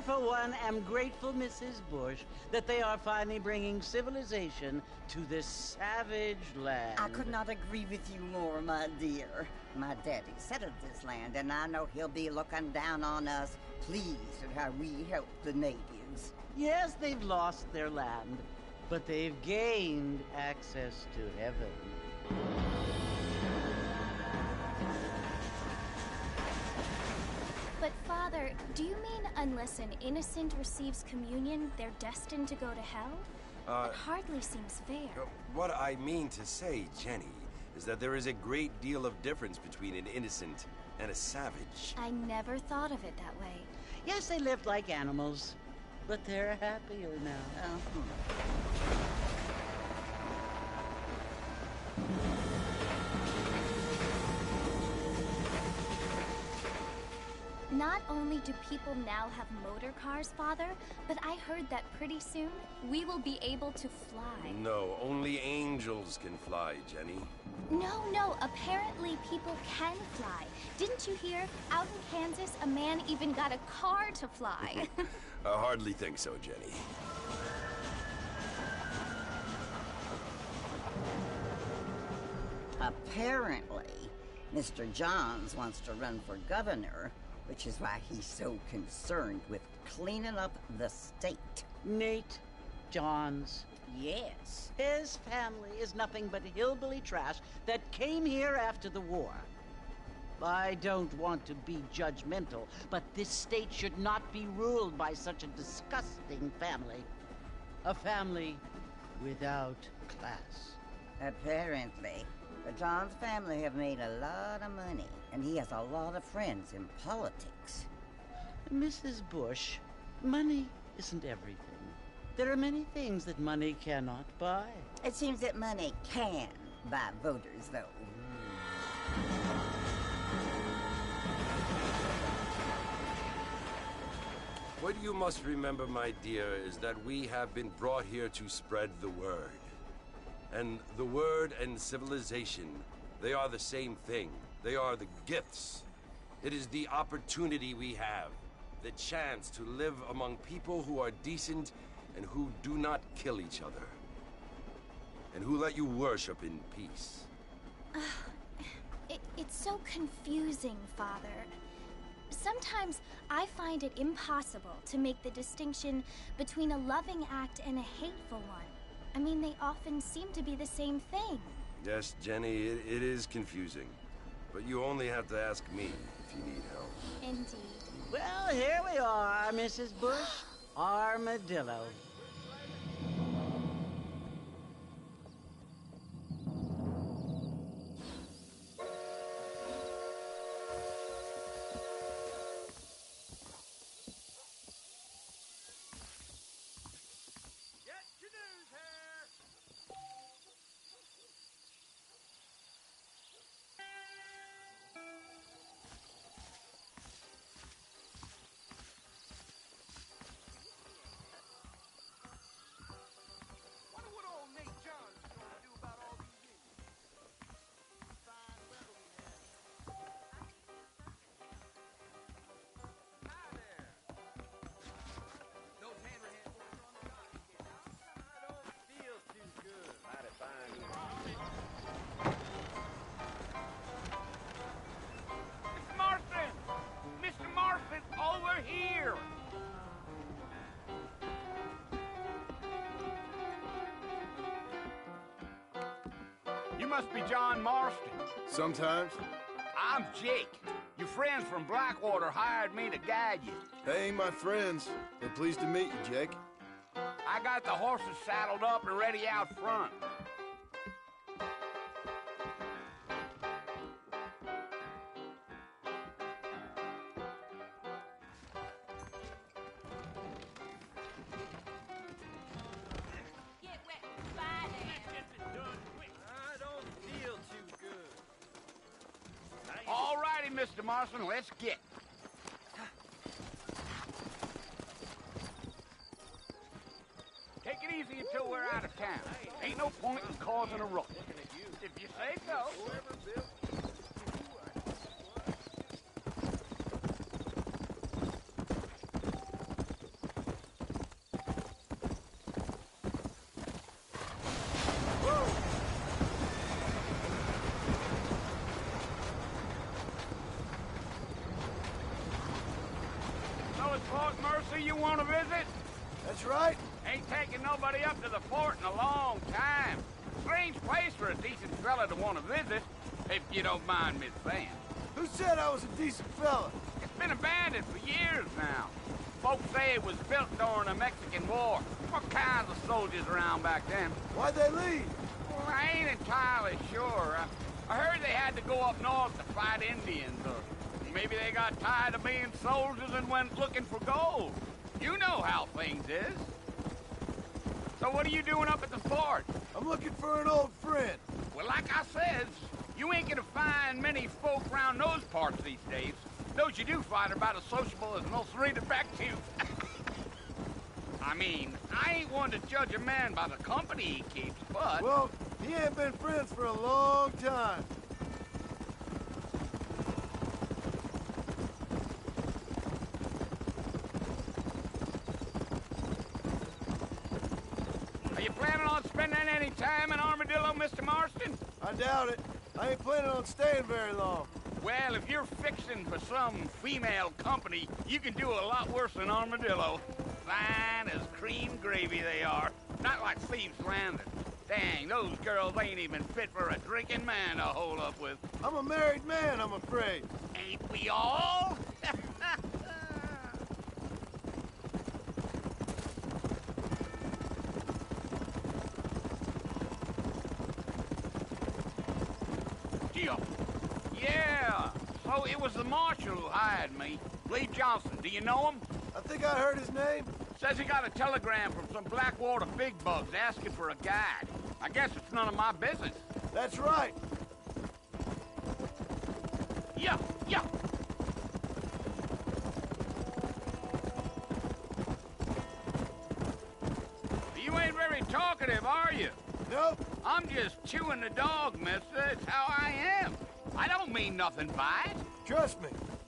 for one, am grateful, Mrs. Bush, that they are finally bringing civilization to this savage land. I could not agree with you more, my dear. My daddy settled this land, and I know he'll be looking down on us, pleased at how we help the natives. Yes, they've lost their land, but they've gained access to heaven. But Father, do you mean unless an innocent receives communion, they're destined to go to hell? That hardly seems fair. What I mean to say, Jenny, is that there is a great deal of difference between an innocent and a savage. I never thought of it that way. Yes, they lived like animals, but they're happier now. Not only do people now have motor cars, Father, but I heard that pretty soon we will be able to fly. No, only angels can fly, Jenny. No, apparently people can fly. Didn't you hear? Out in Kansas, a man even got a car to fly. I hardly think so, Jenny. Apparently, Mr. Johns wants to run for governor, which is why he's so concerned with cleaning up the state. Nate Johns. Yes. His family is nothing but hillbilly trash that came here after the war. I don't want to be judgmental, but this state should not be ruled by such a disgusting family. A family without class. Apparently. The Johns family have made a lot of money, and he has a lot of friends in politics. Mrs. Bush, money isn't everything. There are many things that money cannot buy. It seems that money can buy voters, though. What you must remember, my dear, is that we have been brought here to spread the word. And the word and civilization, they are the same thing. They are the gifts. It is the opportunity we have, the chance to live among people who are decent and who do not kill each other, and who let you worship in peace. It's so confusing, Father. Sometimes I find it impossible to make the distinction between a loving act and a hateful one. I mean, they often seem to be the same thing. Yes, Jenny, it is confusing. But you only have to ask me if you need help. Indeed. Well, here we are, Mrs. Bush. Armadillo. Mr. Marston! Mr. Marston, over here! You must be John Marston. Sometimes. I'm Jake. Your friends from Blackwater hired me to guide you. Hey, my friends. They're pleased to meet you, Jake. I got the horses saddled up and ready out front. Get wet and fly there. Get it done quick. I don't feel too good. All righty, Mr. Marston, let's get. Take it easy until we're out of town. Ain't no point in causing a ruckus. If you say so. Fort Mercy you want to visit? That's right. Ain't taking nobody up to the fort in a long time. Strange place for a decent fella to want to visit, if you don't mind me saying. Who said I was a decent fella? It's been abandoned for years now. Folks say it was built during the Mexican War. What kinds of soldiers around back then? Why'd they leave? Well, I ain't entirely sure. I heard they had to go up north to fight Indians, or maybe they got tired of being soldiers and went looking for gold. You know how things is. So what are you doing up at the fort? I'm looking for an old friend. Well, like I said, you ain't gonna find many folk around those parts these days. Those you do find are about as sociable as most read-effective. I mean, I ain't one to judge a man by the company he keeps, but... Well, he ain't been friends for a long time. Are you planning on spending any time in Armadillo, Mr. Marston? I doubt it. I ain't planning on staying very long. Well, if you're fixing for some female company, you can do a lot worse than Armadillo. Fine as cream gravy they are. Not like Thieves Landing. Dang, those girls ain't even fit for a drinking man to hold up with. I'm a married man, I'm afraid. Ain't we all? Yeah, so it was the marshal who hired me. Lee Johnson, do you know him? I think I heard his name. Says he got a telegram from some Blackwater big bugs asking for a guide. I guess it's none of my business. That's right. Yeah. You ain't very talkative, are you? Nope. I'm just chewing the dog, mister. It's how I am. I don't mean nothing by it. Trust me.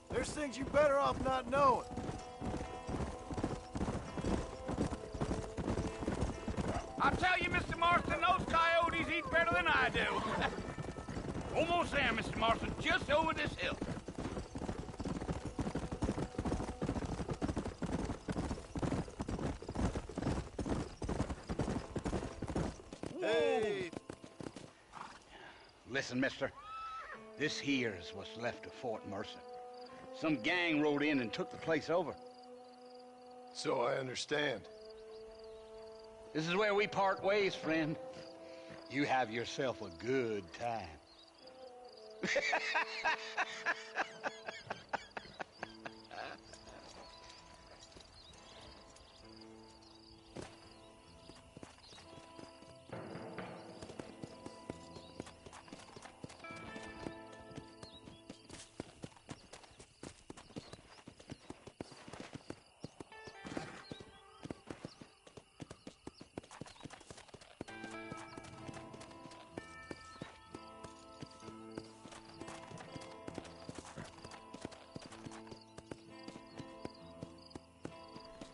There's things you better off not knowing. I'll tell you, Mr. Marston, those coyotes eat better than I do. Almost there, Mr. Marston, just over this hill. Hey. Listen, mister. This here is what's left of Fort Mercer. Some gang rode in and took the place over. So I understand. This is where we part ways, friend. You have yourself a good time.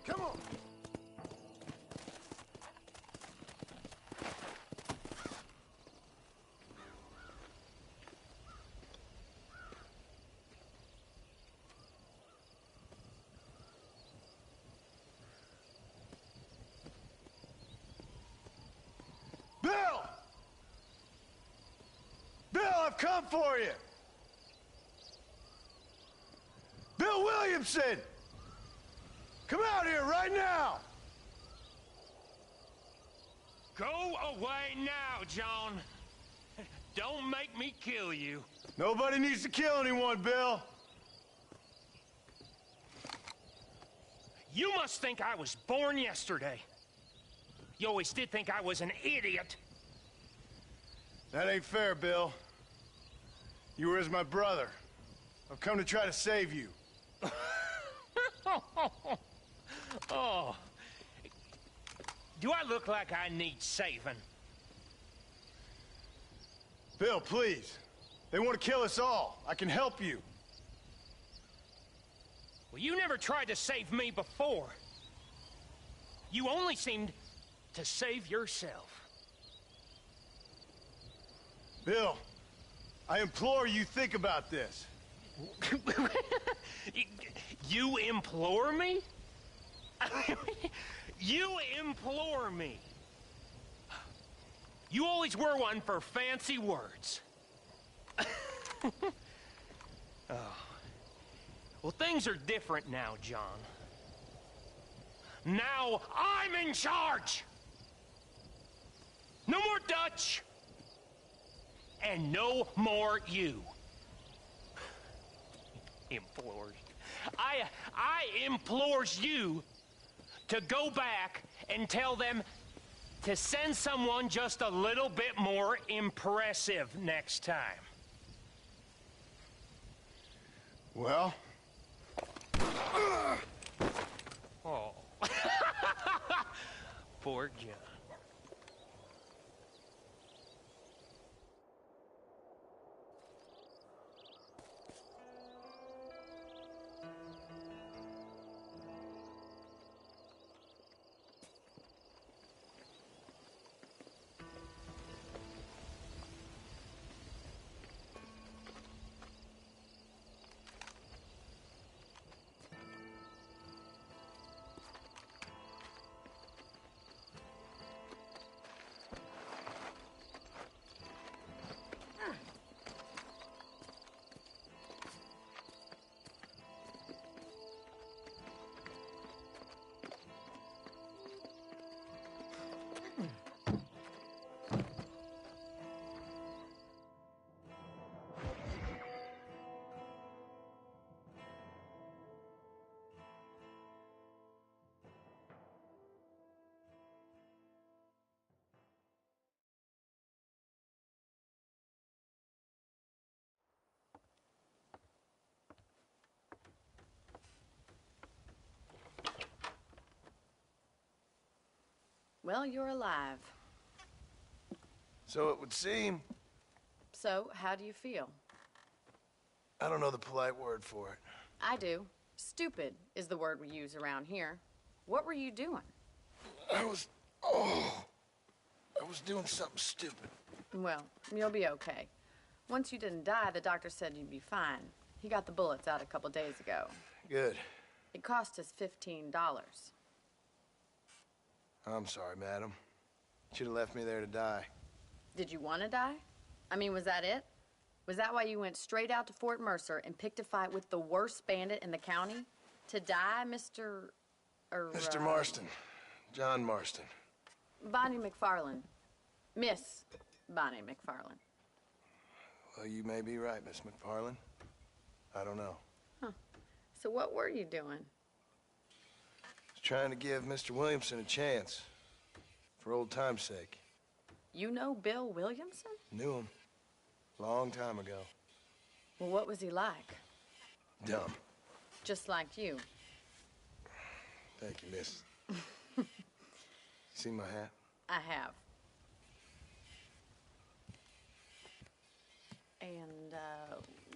Come on. Bill! Bill, I've come for you! Bill Williamson! Come out here right now! Go away now, John. Don't make me kill you. Nobody needs to kill anyone, Bill. You must think I was born yesterday. You always did think I was an idiot. That ain't fair, Bill. You were as my brother. I've come to try to save you. Oh. Do I look like I need saving? Bill, please. They want to kill us all. I can help you. Well, you never tried to save me before. You only seemed to save yourself. Bill, I implore you think about this. You implore me? You implore me. You always were one for fancy words. Oh. Well, things are different now, John. Now I'm in charge! No more Dutch! And no more you. Implores. I implores you to go back and tell them to send someone just a little bit more impressive next time. Well? Oh. Poor John. Well, you're alive. So it would seem. So, how do you feel? I don't know the polite word for it. I do. Stupid is the word we use around here. What were you doing? I was doing something stupid. Well, you'll be okay. Once you didn't die, the doctor said you'd be fine. He got the bullets out a couple days ago. Good. It cost us $15. I'm sorry, madam. Should have left me there to die. Did you want to die? I mean, was that it? Was that why you went straight out to Fort Mercer and picked a fight with the worst bandit in the county? To die, Mr. Mr. Marston. John Marston. Bonnie McFarland. Miss Bonnie McFarland. Well, you may be right, Miss McFarland. I don't know. Huh. So what were you doing? I was trying to give Mr. Williamson a chance. For old time's sake. You know Bill Williamson? Knew him. Long time ago. Well, what was he like? Dumb. Just like you. Thank you, miss. See my hat? I have. And,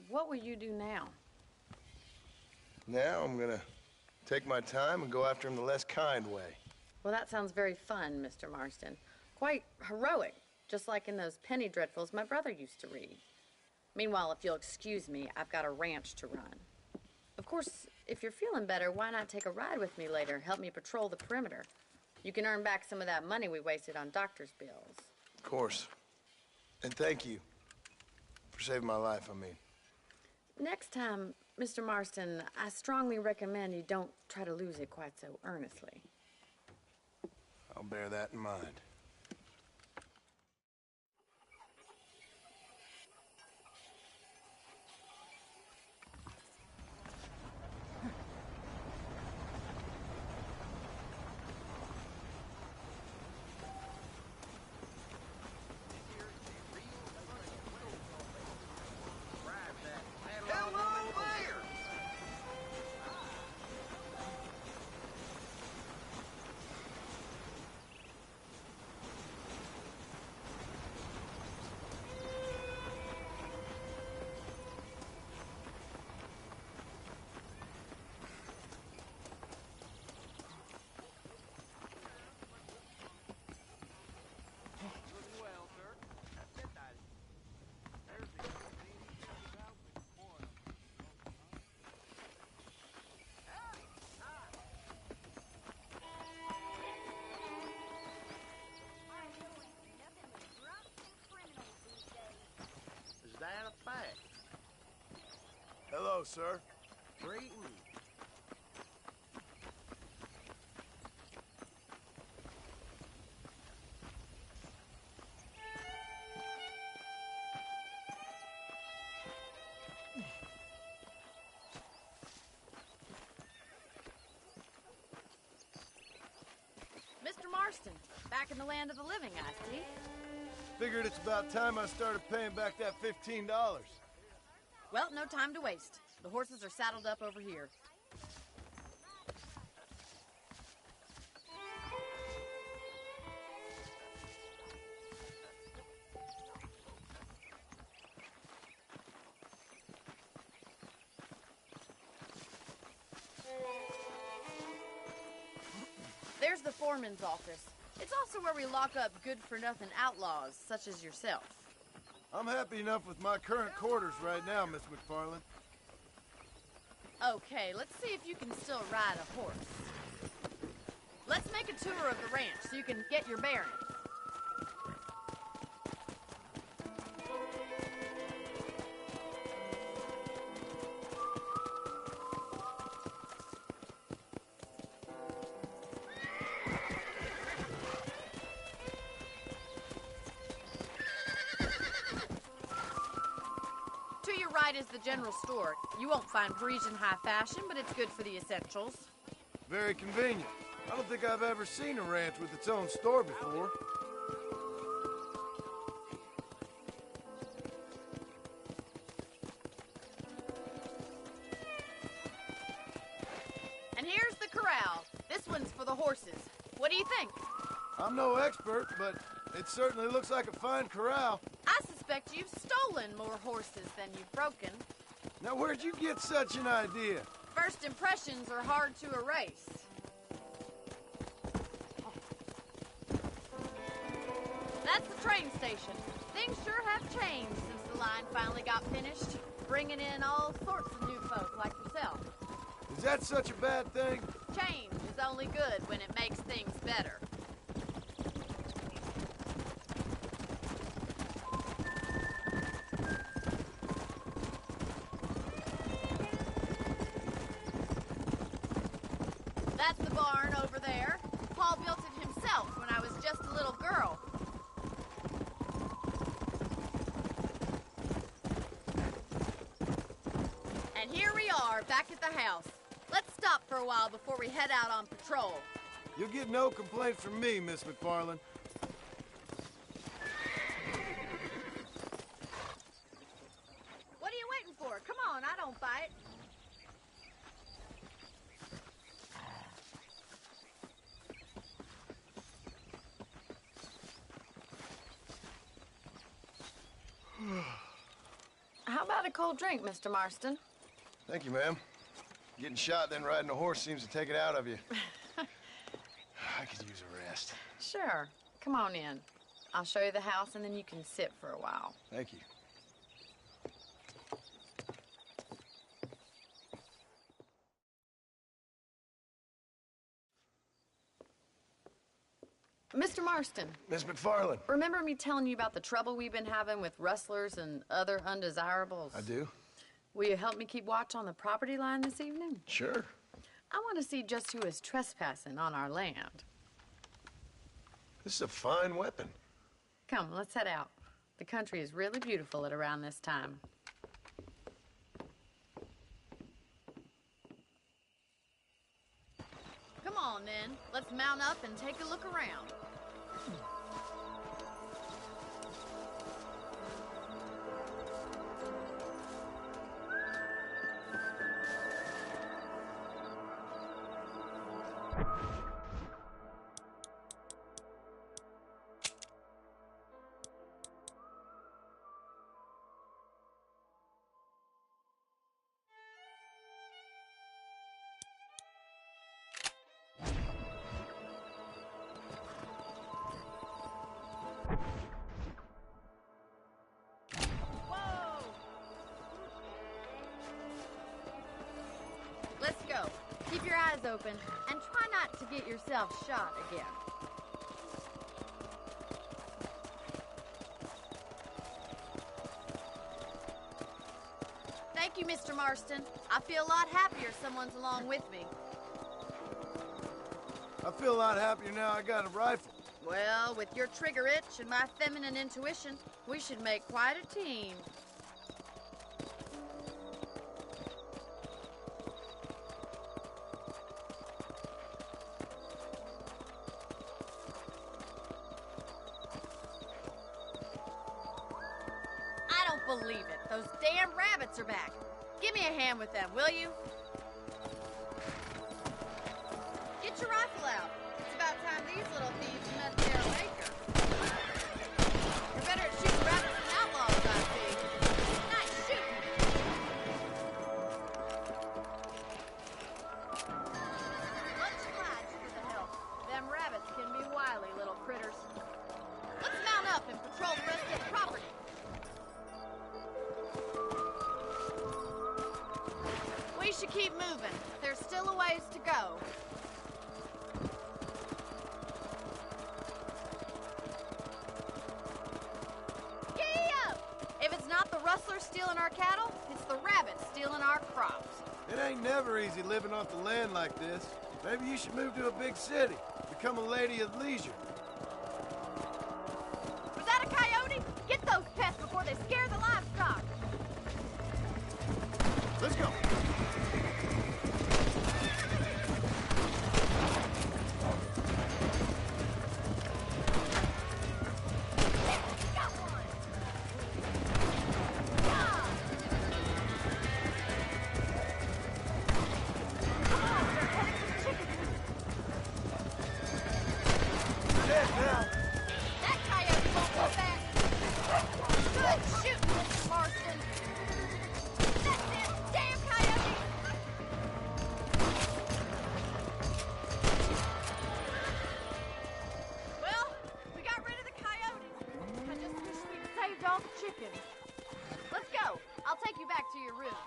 what will you do now? Now I'm gonna take my time and go after him the less kind way. Well, that sounds very fun, Mr. Marston. Quite heroic, just like in those penny dreadfuls my brother used to read. Meanwhile, if you'll excuse me, I've got a ranch to run. Of course, if you're feeling better, why not take a ride with me later? Help me patrol the perimeter. You can earn back some of that money we wasted on doctor's bills. Of course. And thank you for saving my life, I mean. Next time, Mr. Marston, I strongly recommend you don't try to lose it quite so earnestly. I'll bear that in mind. sir. Greetings. Mr. Marston, back in the land of the living, I see. Figured it's about time I started paying back that $15. Well, no time to waste. The horses are saddled up over here. There's the foreman's office. It's also where we lock up good-for-nothing outlaws, such as yourself. I'm happy enough with my current quarters right now, Miss McFarland. Okay, let's see if you can still ride a horse. Let's make a tour of the ranch so you can get your bearings. Right is the general store. You won't find Parisian high fashion, but it's good for the essentials. Very convenient. I don't think I've ever seen a ranch with its own store before. And here's the corral. This one's for the horses. What do you think? I'm no expert, but it certainly looks like a fine corral. I suspect you've stolen more horses than you've broken. Now, where'd you get such an idea? First impressions are hard to erase. That's the train station. Things sure have changed since the line finally got finished, bringing in all sorts of new folk like yourself. Is that such a bad thing? Change is only good when it makes things better. That's the barn over there. Paul built it himself when I was just a little girl. And here we are, back at the house. Let's stop for a while before we head out on patrol. You'll get no complaint from me, Miss McFarland. What are you waiting for? Come on, I don't bite. How about a cold drink, Mr. Marston? Thank you, ma'am. Getting shot, then riding a horse seems to take it out of you. I could use a rest. Sure. Come on in. I'll show you the house, and then you can sit for a while. Thank you. Mr. Marston. Miss McFarland. Remember me telling you about the trouble we've been having with rustlers and other undesirables? I do. Will you help me keep watch on the property line this evening? Sure. I want to see just who is trespassing on our land. This is a fine weapon. Come, let's head out. The country is really beautiful at around this time. Come on, then. Let's mount up and take a look around. Let's go. Keep your eyes open and try not to get yourself shot again. Thank you, Mr. Marston. I feel a lot happier someone's along with me. I feel a lot happier now I got a rifle. Well, with your trigger itch and my feminine intuition, we should make quite a team. I don't believe it. Those damn rabbits are back. Give me a hand with them, will you? Get your rifle out. It's about time these little thieves met their maker. You're better at shooting rabbits than outlaws, I see. Nice shooting. Much obliged for the help. Them rabbits can be wily little critters. Let's mount up and patrol the rest of the property. We should keep moving. There's still a ways to go. If it's not the rustlers stealing our cattle, it's the rabbits stealing our crops. It ain't never easy living off the land like this. Maybe you should move to a big city. Become a lady of leisure. Was that a coyote? Get those pests before they scare the livestock. Let's go. That coyote won't go back. Good shooting, Mr. Marston. That's it, damn coyote. Well, we got rid of the coyotes. I just wish we'd saved all the chickens. Let's go. I'll take you back to your room.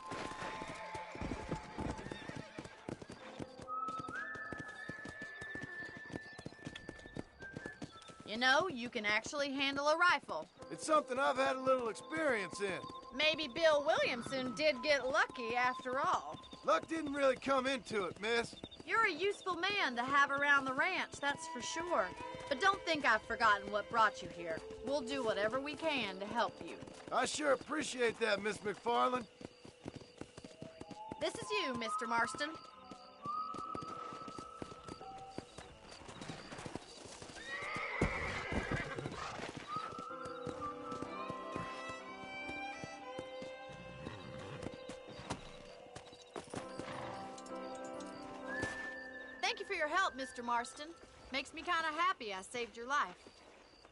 You know, you can actually handle a rifle. It's something I've had a little experience in. Maybe Bill Williamson did get lucky after all. Luck didn't really come into it, miss. You're a useful man to have around the ranch, that's for sure. But don't think I've forgotten what brought you here. We'll do whatever we can to help you. I sure appreciate that, Miss McFarland. This is you, Mr. Marston. Thank you for your help, Mr. Marston. Makes me kind of happy I saved your life.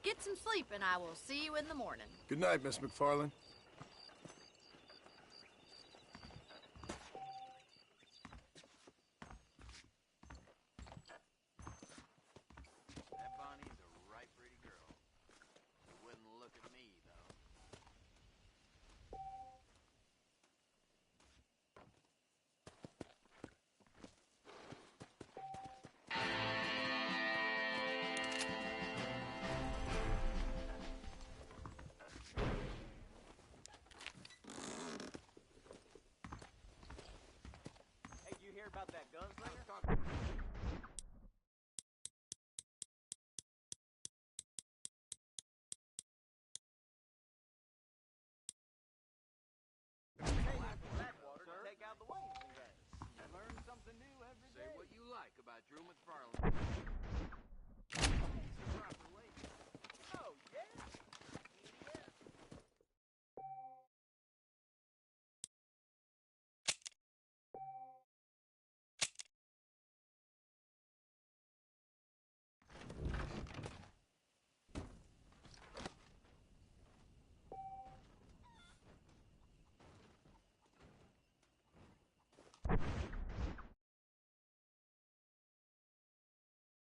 Get some sleep and I will see you in the morning. Good night, Miss McFarland. That Bonnie's a right pretty girl. She wouldn't look at me, though. Hey, you hear about that gunslinger? Take out the wings and gas. You learn something new every day. Say what you like about Drew McFarland.